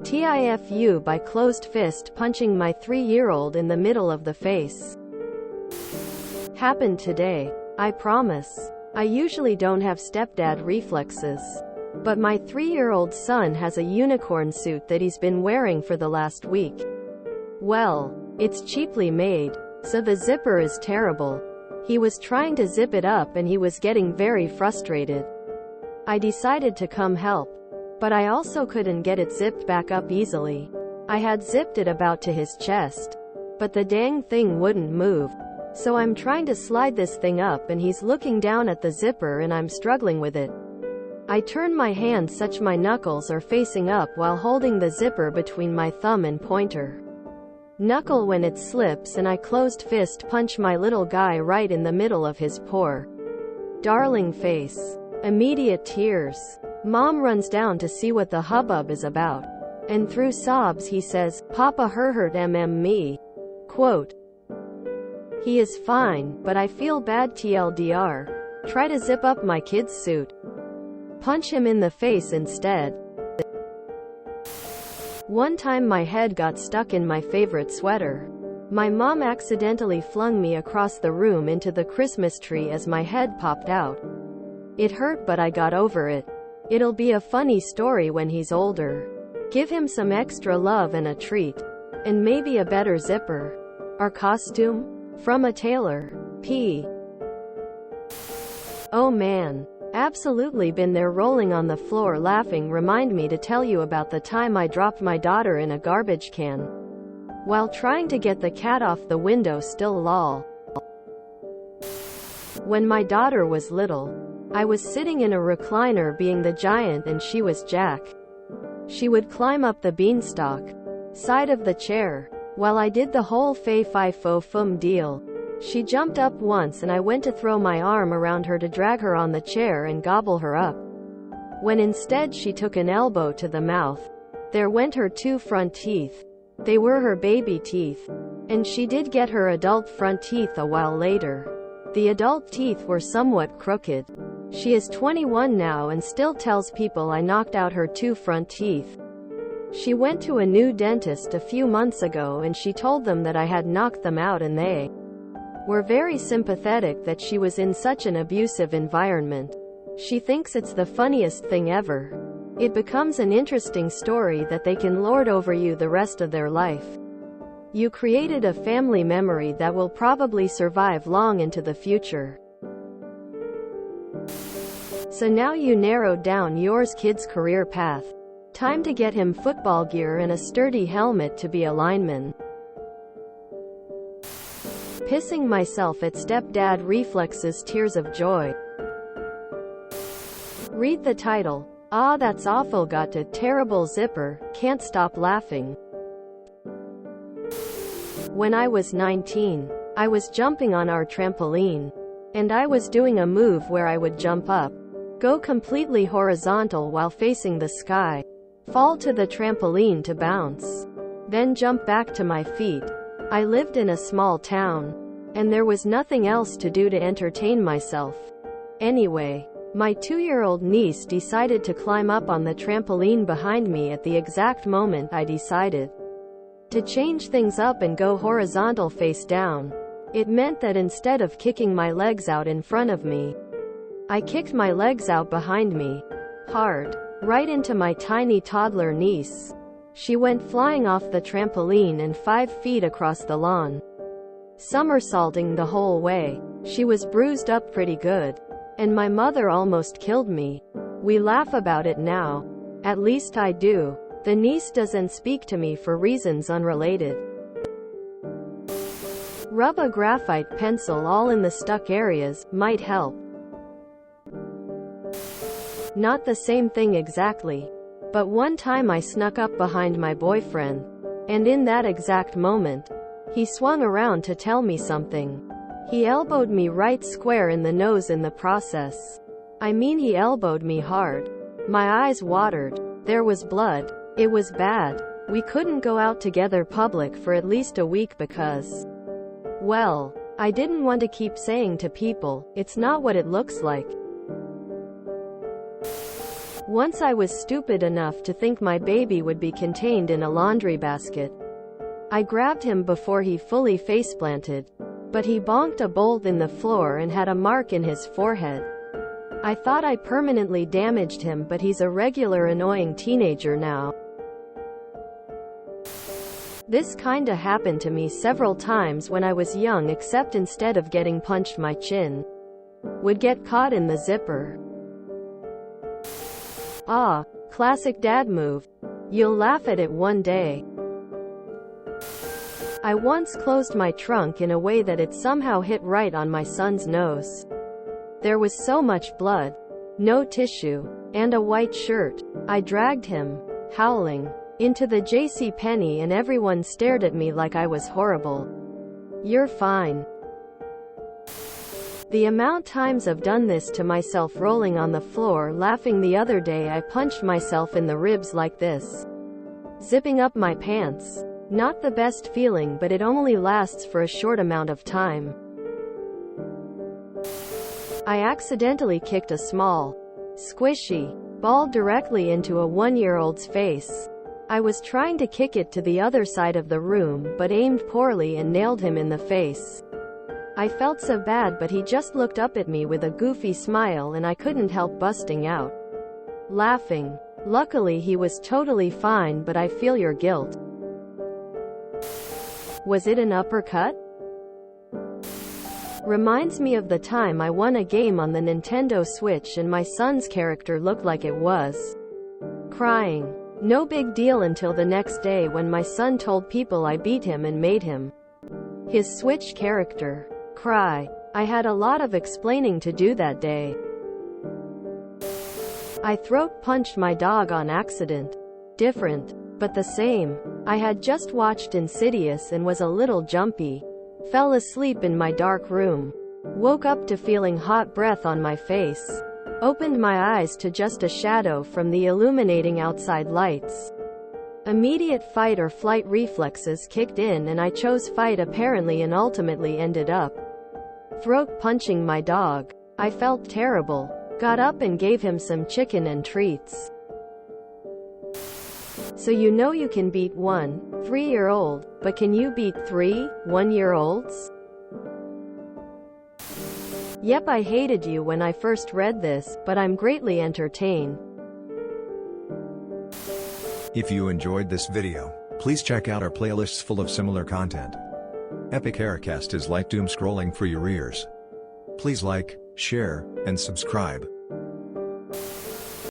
TIFU by closed fist punching my 3-year-old in the middle of the face. Happened today. I promise. I usually don't have stepdad reflexes. But my 3-year-old son has a unicorn suit that he's been wearing for the last week. Well, it's cheaply made, so the zipper is terrible. He was trying to zip it up and he was getting very frustrated. I decided to come help. But I also couldn't get it zipped back up easily. I had zipped it about to his chest. But the dang thing wouldn't move. So I'm trying to slide this thing up and he's looking down at the zipper and I'm struggling with it. I turn my hand such my knuckles are facing up while holding the zipper between my thumb and pointer. Knuckle when it slips and I closed fist punch my little guy right in the middle of his poor darling face. Immediate tears. Mom runs down to see what the hubbub is about. And through sobs he says, "Papa hurt me." Quote. He is fine, but I feel bad TLDR. Try to zip up my kid's suit. Punch him in the face instead. One time my head got stuck in my favorite sweater. My mom accidentally flung me across the room into the Christmas tree as my head popped out. It hurt but I got over it. It'll be a funny story when he's older. Give him some extra love and a treat. And maybe a better zipper. Our costume? From a tailor. P. Oh man. Absolutely been there rolling on the floor laughing. Remind me to tell you about the time I dropped my daughter in a garbage can. While trying to get the cat off the window still lol. When my daughter was little, I was sitting in a recliner being the giant and she was Jack. She would climb up the beanstalk side of the chair. While I did the whole fey fi fo fum deal, she jumped up once and I went to throw my arm around her to drag her on the chair and gobble her up. When instead she took an elbow to the mouth. There went her 2 front teeth. They were her baby teeth. And she did get her adult front teeth a while later. The adult teeth were somewhat crooked. She is 21 now and still tells people I knocked out her 2 front teeth. She went to a new dentist a few months ago and she told them that I had knocked them out and they were very sympathetic that she was in such an abusive environment. She thinks it's the funniest thing ever. It becomes an interesting story that they can lord over you the rest of their life. You created a family memory that will probably survive long into the future. So now you narrowed down yours kid's career path. Time to get him football gear and a sturdy helmet to be a lineman. Pissing myself at stepdad reflexes. Tears of joy. Read the title. Ah, that's awful. Got a terrible zipper, can't stop laughing. When I was 19, I was jumping on our trampoline. And I was doing a move where I would jump up, go completely horizontal while facing the sky, fall to the trampoline to bounce, then jump back to my feet. I lived in a small town, and there was nothing else to do to entertain myself. Anyway, my 2-year-old niece decided to climb up on the trampoline behind me at the exact moment I decided to change things up and go horizontal face down. It meant that instead of kicking my legs out in front of me, I kicked my legs out behind me. Hard. Right into my tiny toddler niece. She went flying off the trampoline and 5 feet across the lawn, somersaulting the whole way. She was bruised up pretty good. And my mother almost killed me. We laugh about it now. At least I do. The niece doesn't speak to me for reasons unrelated. Rub a graphite pencil all in the stuck areas, might help. Not the same thing exactly. But one time I snuck up behind my boyfriend. And in that exact moment, he swung around to tell me something. He elbowed me right square in the nose in the process. I mean, he elbowed me hard. My eyes watered. There was blood. It was bad. We couldn't go out together public for at least a week because, well, I didn't want to keep saying to people, it's not what it looks like. Once I was stupid enough to think my baby would be contained in a laundry basket. I grabbed him before he fully faceplanted, but he bonked a bolt in the floor and had a mark in his forehead. I thought I permanently damaged him, but he's a regular annoying teenager now. This kinda happened to me several times when I was young, except instead of getting punched, my chin would get caught in the zipper. Ah, classic dad move. You'll laugh at it one day. I once closed my trunk in a way that it somehow hit right on my son's nose. There was so much blood, no tissue, and a white shirt. I dragged him, howling, into the JCPenney and everyone stared at me like I was horrible. You're fine. The amount times I've done this to myself, rolling on the floor laughing. The other day I punched myself in the ribs like this, zipping up my pants. Not the best feeling, but it only lasts for a short amount of time. I accidentally kicked a small, squishy ball directly into a 1-year-old's face. I was trying to kick it to the other side of the room, but aimed poorly and nailed him in the face. I felt so bad, but he just looked up at me with a goofy smile and I couldn't help busting out laughing. Luckily he was totally fine, but I feel your guilt. Was it an uppercut? Reminds me of the time I won a game on the Nintendo Switch and my son's character looked like it was crying. No big deal until the next day when my son told people I beat him and made him, his Switch character, cry. I had a lot of explaining to do that day. I throat punched my dog on accident. Different, but the same. I had just watched Insidious and was a little jumpy. Fell asleep in my dark room. Woke up to feeling hot breath on my face. Opened my eyes to just a shadow from the illuminating outside lights. Immediate fight or flight reflexes kicked in and I chose fight apparently, and ultimately ended up throat punching my dog. I felt terrible. Got up and gave him some chicken and treats. So you know you can beat 1 3-year-old, but can you beat 3 1-year-olds? Yep, I hated you when I first read this, but I'm greatly entertained. If you enjoyed this video, please check out our playlists full of similar content. Epic Haircast is like doom scrolling for your ears. Please like, share, and subscribe.